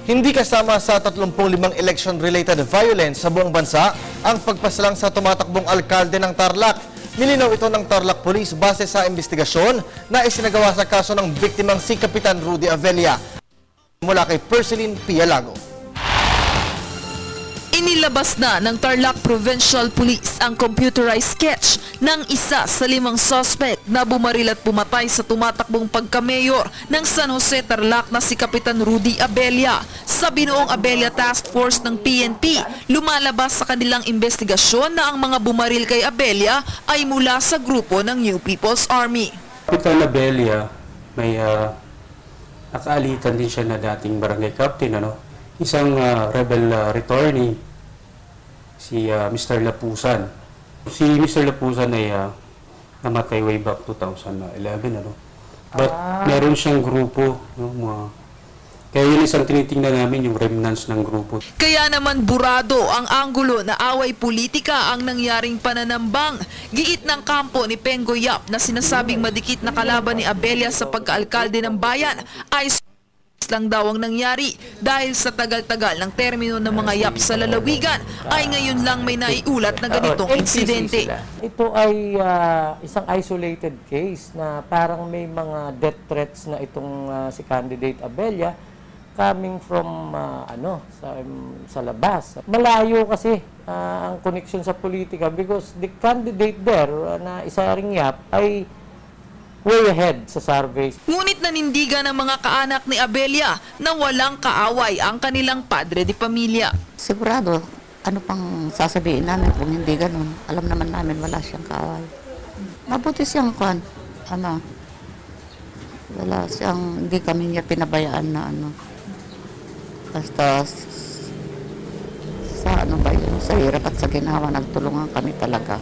Hindi kasama sa 35 election-related violence sa buong bansa ang pagpasalang sa tumatakbong alkalde ng Tarlac. Nilinaw ito ng Tarlac Police base sa investigasyon na isinagawa sa kaso ng biktimang si Kapitan Rudy Avella. Mula kay Perceline Pialago. Inilabas na ng Tarlac Provincial Police ang computerized sketch ng isa sa 5 suspect na bumaril at pumatay sa tumatakbong pagka-mayor ng San Jose, Tarlac na si Kapitan Rudy Avella. Sa binuong Abella Task Force ng PNP, lumalabas sa kanilang investigasyon na ang mga bumaril kay Avella ay mula sa grupo ng New People's Army. Kapitan Avella, may nakaalitan din siya na dating barangay captain, isang rebel returnee, si Mr. Lapusan. Si Mr. Lapusan ay namatay way back 2011, But meron siyang grupo, kaya yun isang tinitingnan namin yung remnants ng grupo. Kaya naman burado ang anggulo na away politika ang nangyaring pananambang. Giit ng kampo ni Pengo Yap na sinasabing madikit na kalaban ni Avella sa pagkaalkalde ng bayan ay lang daw ang nangyari dahil sa tagal-tagal ng termino ng mga yap sa lalawigan ay ngayon lang may naiulat na ganitong insidente. Ito ay isang isolated case na parang may mga death threats na itong si candidate Avella coming from sa labas. Malayo kasi ang connection sa politika because the candidate there na isa ring yap ay way ahead sa surveys. Ngunit nanindigan ng mga kaanak ni Avella na walang kaaway ang kanilang padre de pamilya. Sigurado, ano pang sasabihin namin kung hindi ganun? Alam naman namin wala siyang kaaway. Mabuti siyang wala siyang, hindi kami niya pinabayaan na Basta sa hirap at sa ginawa, nagtulungan kami talaga.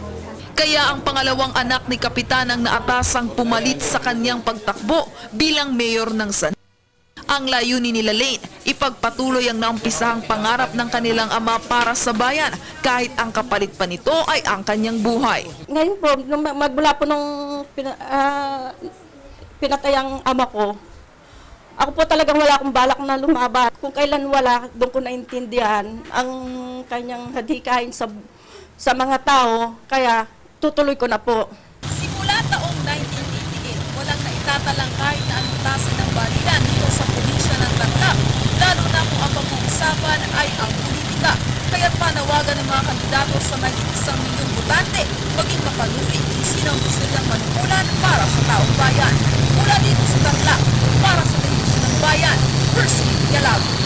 Kaya ang pangalawang anak ni Kapitan ang naatasang pumalit sa kanyang pagtakbo bilang mayor ng San. Ang layunin nila Lane, ipagpatuloy ang naumpisahang pangarap ng kanilang ama para sa bayan kahit ang kapalit pa nito ay ang kanyang buhay. Ngayon po, magmula po nung pinatayang ama ko, ako po talagang wala akong balak na lumaban. Kung kailan wala, doon ko naintindihan ang kanyang hadikain sa mga tao, kaya tutuloy ko na po. Simula taong 1988, walang naitatalang kahit na anong klase ng balilan dito sa probinsya ng Tarlac, lalo na kung ang pag-uusapan ay ang politika. Kaya't panawagan ng mga kandidato sa may 1 milyong botante, maging mapanuri kung sino ang gusto nilang manukulan para sa taong bayan. Mula dito sa Tarlac, para sa Telebisyon ng Bayan, Percy Yalago.